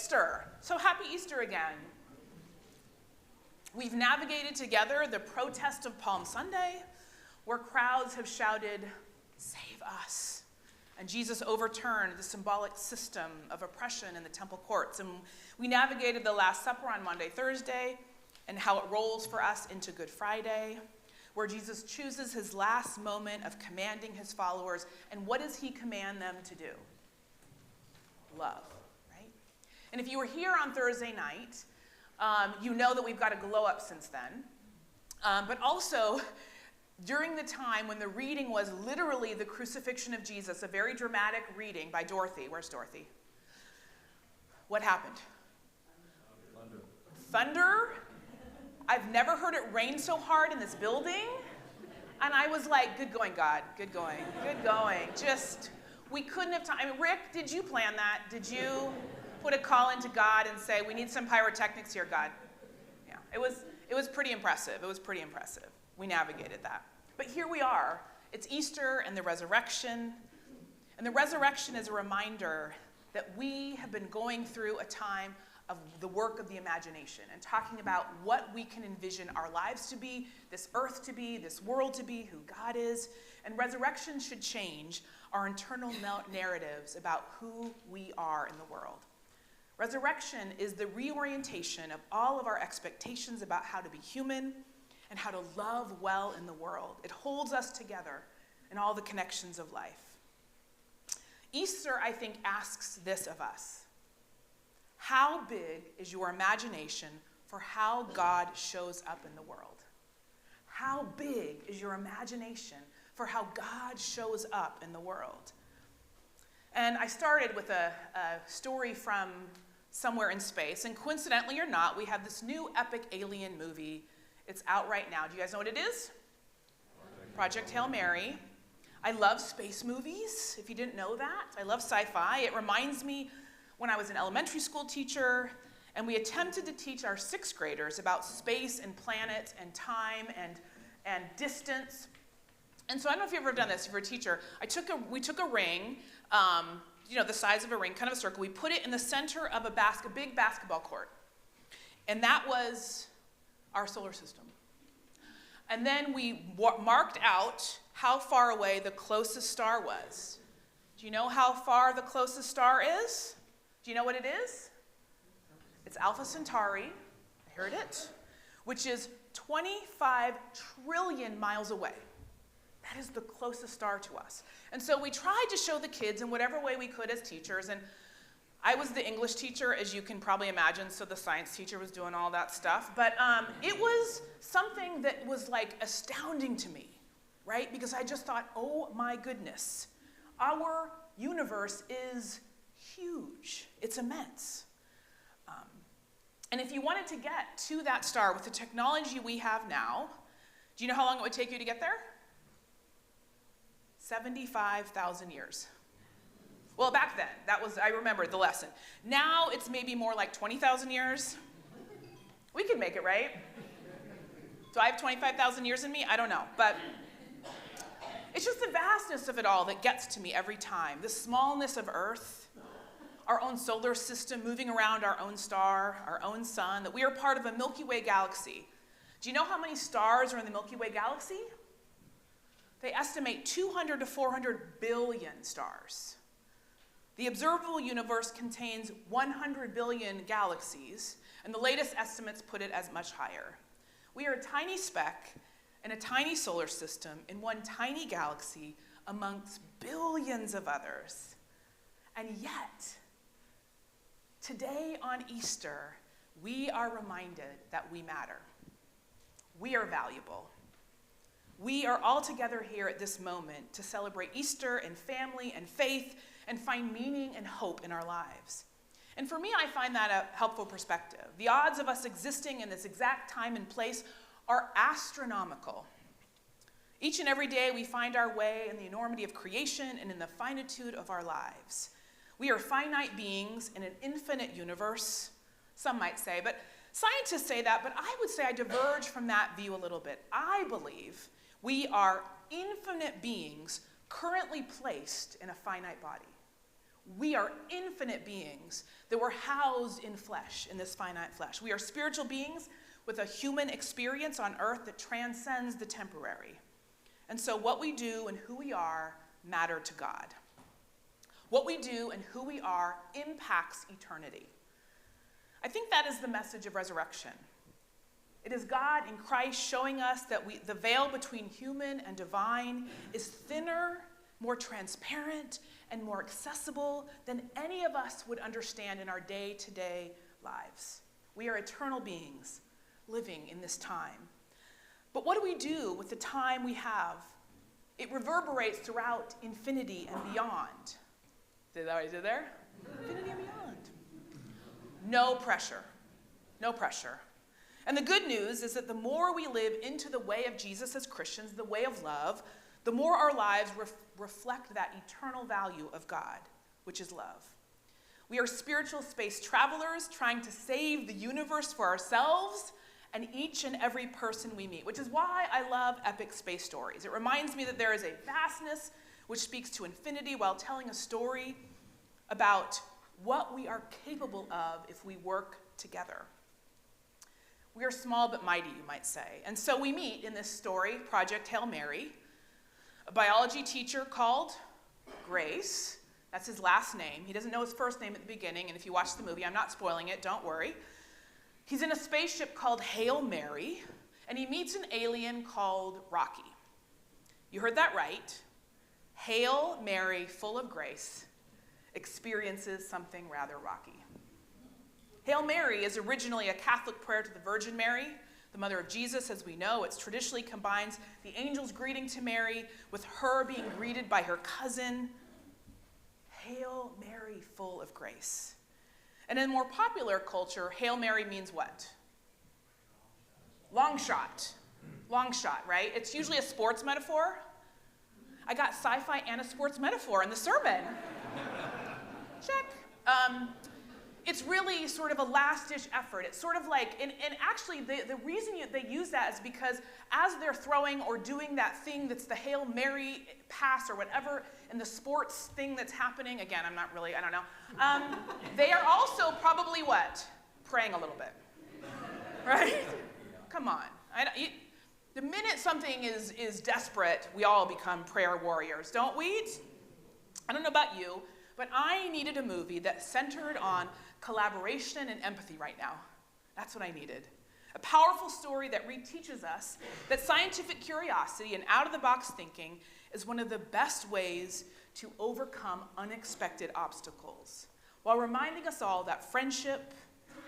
Easter. So happy Easter again. We've navigated together the protest of Palm Sunday, where crowds have shouted, "Save us." And Jesus overturned the symbolic system of oppression in the temple courts. And we navigated the Last Supper on Maundy, Thursday, and how it rolls for us into Good Friday, where Jesus chooses his last moment of commanding his followers. And what does he command them to do? Love, right? And if you were here on Thursday night, you know that we've got a glow up since then. But also, during the time when the reading was literally the crucifixion of Jesus, a very dramatic reading by Dorothy. Where's Dorothy? What happened? Thunder. Thunder? I've never heard it rain so hard in this building. And I was like, good going, God. Good going. Good going. Just, we couldn't have time. I mean, Rick, did you plan that? Did you put a call into God and say, we need some pyrotechnics here, God? Yeah, it was pretty impressive. It was pretty impressive. We navigated that. But here we are. It's Easter and the resurrection. And the resurrection is a reminder that we have been going through a time of the work of the imagination and talking about what we can envision our lives to be, this earth to be, this world to be, who God is. And resurrection should change our internal narratives about who we are in the world. Resurrection is the reorientation of all of our expectations about how to be human and how to love well in the world. It holds us together in all the connections of life. Easter, I think, asks this of us. How big is your imagination for how God shows up in the world? How big is your imagination for how God shows up in the world? And I started with a story from somewhere in space. And coincidentally or not, we have this new epic alien movie. It's out right now. Do you guys know what it is? Project Hail Mary. I love space movies, if you didn't know that. I love sci-fi. It reminds me when I was an elementary school teacher, and we attempted to teach our sixth graders about space and planets and time and distance. And so I don't know if you've ever done this, if you're a teacher. We took a ring, the size of a ring, kind of a circle. We put it in the center of a big basketball court. And that was our solar system. And then we marked out how far away the closest star was. Do you know how far the closest star is? Do you know what it is? It's Alpha Centauri, I heard it, which is 25 trillion miles away. That is the closest star to us. And so we tried to show the kids in whatever way we could as teachers, and I was the English teacher, as you can probably imagine, so the science teacher was doing all that stuff. But it was something that was like astounding to me, right? Because I just thought, oh my goodness, our universe is huge. It's immense. And if you wanted to get to that star with the technology we have now, do you know how long it would take you to get there? 75,000 years. Well, back then, I remember the lesson. Now it's maybe more like 20,000 years. We could make it, right? Do I have 25,000 years in me? I don't know. But it's just the vastness of it all that gets to me every time. The smallness of Earth, our own solar system moving around our own star, our own sun, that we are part of a Milky Way galaxy. Do you know how many stars are in the Milky Way galaxy? They estimate 200 to 400 billion stars. The observable universe contains 100 billion galaxies, and the latest estimates put it as much higher. We are a tiny speck in a tiny solar system in one tiny galaxy amongst billions of others. And yet, today on Easter, we are reminded that we matter. We are valuable. We are all together here at this moment to celebrate Easter and family and faith and find meaning and hope in our lives. And for me, I find that a helpful perspective. The odds of us existing in this exact time and place are astronomical. Each and every day, we find our way in the enormity of creation and in the finitude of our lives. We are finite beings in an infinite universe, some might say, but scientists say that, but I would say I diverge from that view a little bit. I believe we are infinite beings currently placed in a finite body. We are infinite beings that were housed in flesh, in this finite flesh. We are spiritual beings with a human experience on earth that transcends the temporary. And so what we do and who we are matter to God. What we do and who we are impacts eternity. I think that is the message of resurrection. It is God in Christ showing us that the veil between human and divine is thinner, more transparent, and more accessible than any of us would understand in our day-to-day lives. We are eternal beings living in this time. But what do we do with the time we have? It reverberates throughout infinity and beyond. Did I say there? Infinity and beyond. No pressure. No pressure. And the good news is that the more we live into the way of Jesus as Christians, the way of love, the more our lives reflect that eternal value of God, which is love. We are spiritual space travelers trying to save the universe for ourselves and each and every person we meet, which is why I love epic space stories. It reminds me that there is a vastness which speaks to infinity while telling a story about what we are capable of if we work together. We are small but mighty, you might say. And so we meet in this story, Project Hail Mary, a biology teacher called Grace. That's his last name. He doesn't know his first name at the beginning, and if you watch the movie, I'm not spoiling it, don't worry. He's in a spaceship called Hail Mary, and he meets an alien called Rocky. You heard that right. Hail Mary, full of grace, experiences something rather rocky. Hail Mary is originally a Catholic prayer to the Virgin Mary, the mother of Jesus, as we know. It traditionally combines the angel's greeting to Mary with her being greeted by her cousin. Hail Mary, full of grace. And in more popular culture, Hail Mary means what? Long shot. Long shot, right? It's usually a sports metaphor. I got sci-fi and a sports metaphor in the sermon. Check. It's really sort of a last-ditch effort. It's sort of like, and actually the reason they use that is because as they're throwing or doing that thing that's the Hail Mary pass or whatever, and the sports thing that's happening, again, I don't know, they are also probably what? Praying a little bit, right? Come on. The minute something is desperate, we all become prayer warriors, don't we? I don't know about you, but I needed a movie that centered on collaboration and empathy right now. That's what I needed. A powerful story that reteaches us that scientific curiosity and out-of-the-box thinking is one of the best ways to overcome unexpected obstacles, while reminding us all that friendship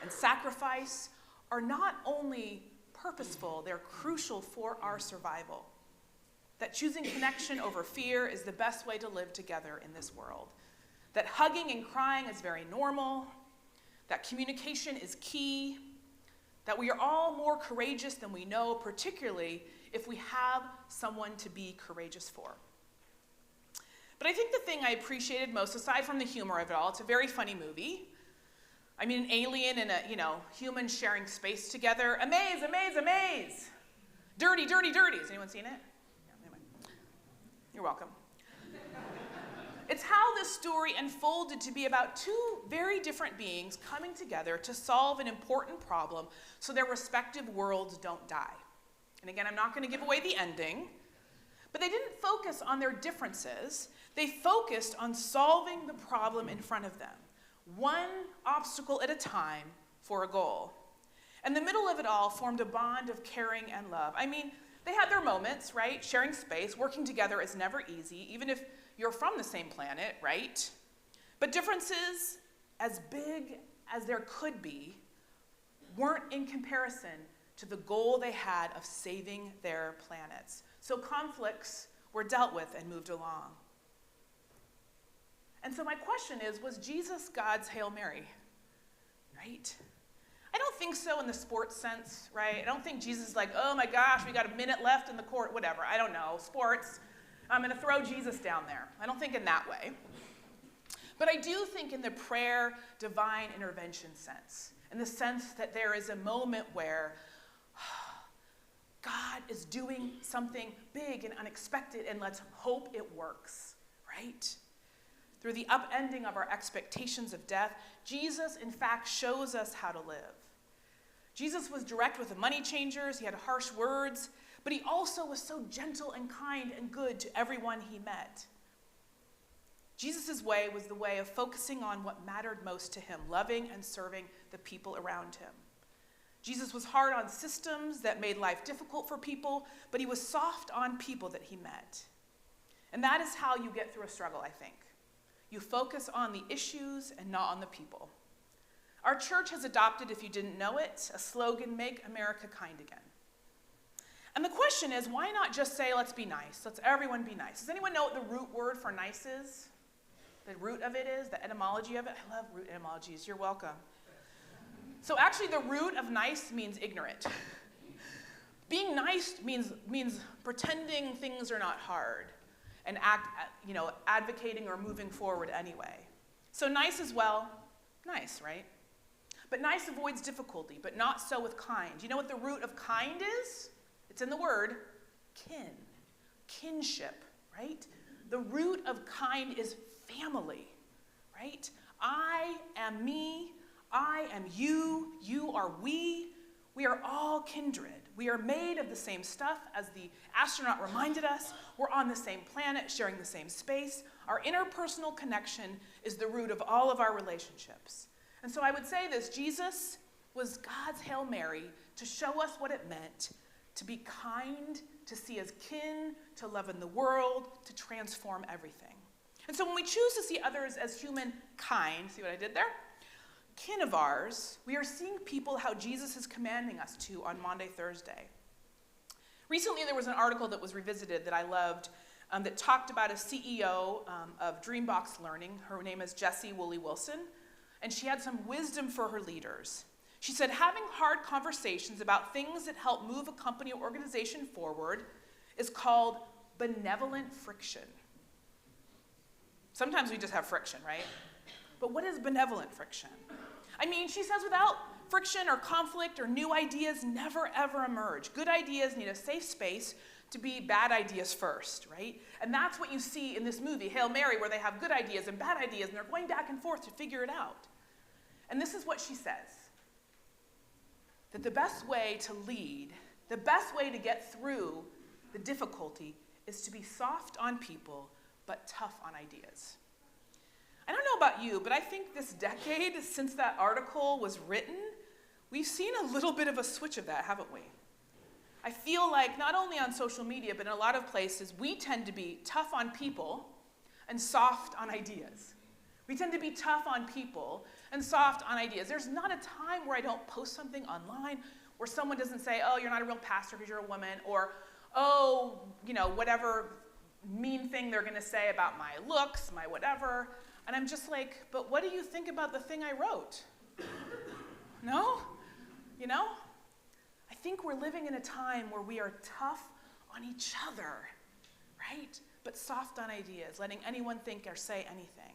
and sacrifice are not only purposeful, they're crucial for our survival. That choosing connection over fear is the best way to live together in this world. That hugging and crying is very normal, that communication is key, that we are all more courageous than we know, particularly if we have someone to be courageous for. But I think the thing I appreciated most, aside from the humor of it all, it's a very funny movie. I mean, an alien and a human sharing space together. Amaze, amaze, amaze. Dirty, dirty, dirty. Has anyone seen it? Yeah, anyway. You're welcome. It's how this story unfolded to be about two very different beings coming together to solve an important problem so their respective worlds don't die. And again, I'm not going to give away the ending, but they didn't focus on their differences. They focused on solving the problem in front of them, one obstacle at a time for a goal. And the middle of it all formed a bond of caring and love. I mean, they had their moments, right? Sharing space, working together is never easy, even if you're from the same planet, right? But differences, as big as there could be, weren't in comparison to the goal they had of saving their planets. So conflicts were dealt with and moved along. And so my question is, was Jesus God's Hail Mary? Right? I don't think so in the sports sense, right? I don't think Jesus is like, oh my gosh, we got a minute left in the court, whatever. I don't know, sports. I'm going to throw Jesus down there. I don't think in that way. But I do think in the prayer divine intervention sense, in the sense that there is a moment where God is doing something big and unexpected, and let's hope it works, right? through the upending of our expectations of death, Jesus, in fact, shows us how to live. Jesus was direct with the money changers. He had harsh words, but he also was so gentle and kind and good to everyone he met. Jesus' way was the way of focusing on what mattered most to him, loving and serving the people around him. Jesus was hard on systems that made life difficult for people, but he was soft on people that he met. And that is how you get through a struggle, I think. You focus on the issues and not on the people. Our church has adopted, if you didn't know it, a slogan, "Make America Kind Again." And the question is, why not just say, let's be nice, let's everyone be nice? Does anyone know what the root word for nice is? The root of it is, the etymology of it? I love root etymologies, you're welcome. So actually the root of nice means ignorant. Being nice means pretending things are not hard and advocating or moving forward anyway. So nice as well, nice, right? But nice avoids difficulty, but not so with kind. You know what the root of kind is? It's in the word kin, kinship, right? The root of kind is family, right? I am me, I am you, you are we. We are all kindred. We are made of the same stuff, as the astronaut reminded us. We're on the same planet, sharing the same space. Our interpersonal connection is the root of all of our relationships. And so I would say this: Jesus was God's Hail Mary to show us what it meant to be kind, to see as kin, to love in the world, to transform everything. And so when we choose to see others as humankind, see what I did there? Kin of ours, we are seeing people how Jesus is commanding us to on Maundy, Thursday. Recently, there was an article that was revisited that I loved that talked about a CEO of Dreambox Learning. Her name is Jessie Woolley Wilson, and she had some wisdom for her leaders. She said, having hard conversations about things that help move a company or organization forward is called benevolent friction. Sometimes we just have friction, right? But what is benevolent friction? I mean, she says without friction or conflict or new ideas never ever emerge. Good ideas need a safe space to be bad ideas first, right? And that's what you see in this movie, Hail Mary, where they have good ideas and bad ideas, and they're going back and forth to figure it out. And this is what she says, that the best way to lead, the best way to get through the difficulty is to be soft on people, but tough on ideas. I don't know about you, but I think this decade since that article was written, we've seen a little bit of a switch of that, haven't we? I feel like not only on social media, but in a lot of places, we tend to be tough on people and soft on ideas. We tend to be tough on people and soft on ideas. There's not a time where I don't post something online where someone doesn't say, oh, you're not a real pastor because you're a woman, or, oh, whatever mean thing they're going to say about my looks, my whatever. And I'm just like, but what do you think about the thing I wrote? No? I think we're living in a time where we are tough on each other, right? But soft on ideas, letting anyone think or say anything.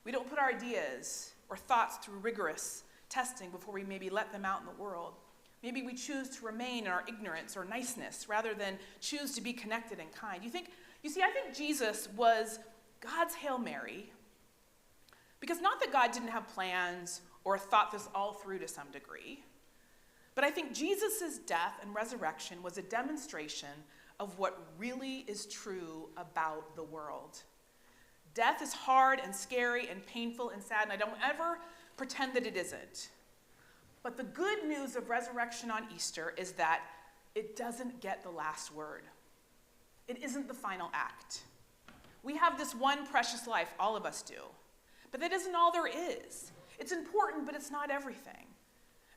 We don't put our ideas or thoughts through rigorous testing before we maybe let them out in the world. Maybe we choose to remain in our ignorance or niceness rather than choose to be connected and kind. I think Jesus was God's Hail Mary, because not that God didn't have plans or thought this all through to some degree, but I think Jesus' death and resurrection was a demonstration of what really is true about the world. Death is hard and scary and painful and sad, and I don't ever pretend that it isn't. But the good news of resurrection on Easter is that it doesn't get the last word. It isn't the final act. We have this one precious life, all of us do. But that isn't all there is. It's important, but it's not everything.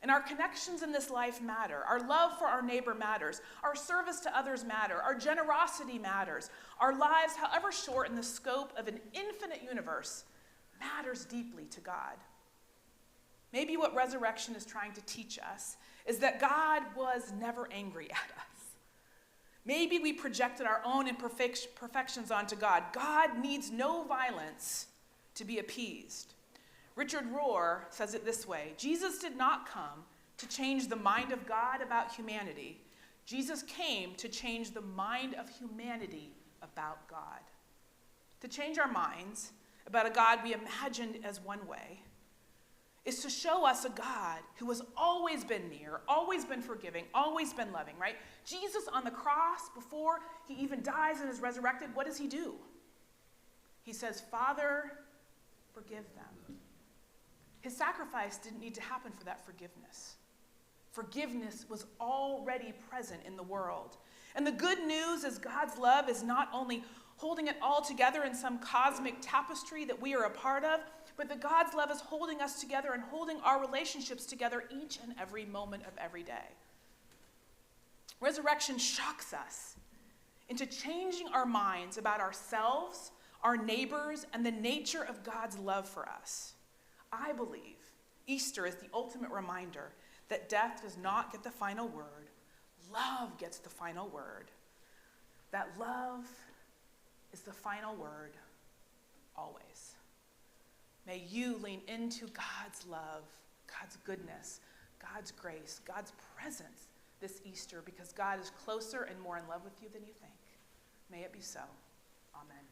And our connections in this life matter. Our love for our neighbor matters. Our service to others matter. Our generosity matters. Our lives, however short in the scope of an infinite universe, matters deeply to God. Maybe what resurrection is trying to teach us is that God was never angry at us. Maybe we projected our own imperfections onto God. God needs no violence to be appeased. Richard Rohr says it this way: Jesus did not come to change the mind of God about humanity. Jesus came to change the mind of humanity about God. To change our minds about a God we imagined as one way, is to show us a God who has always been near, always been forgiving, always been loving, right? Jesus on the cross, before he even dies and is resurrected, what does he do? He says, Father, forgive them. His sacrifice didn't need to happen for that forgiveness. Forgiveness was already present in the world. And the good news is God's love is not only holding it all together in some cosmic tapestry that we are a part of, but that God's love is holding us together and holding our relationships together each and every moment of every day. Resurrection shocks us into changing our minds about ourselves, our neighbors, and the nature of God's love for us. I believe Easter is the ultimate reminder that death does not get the final word. Love gets the final word. That love is the final word always. May you lean into God's love, God's goodness, God's grace, God's presence this Easter, because God is closer and more in love with you than you think. May it be so. Amen.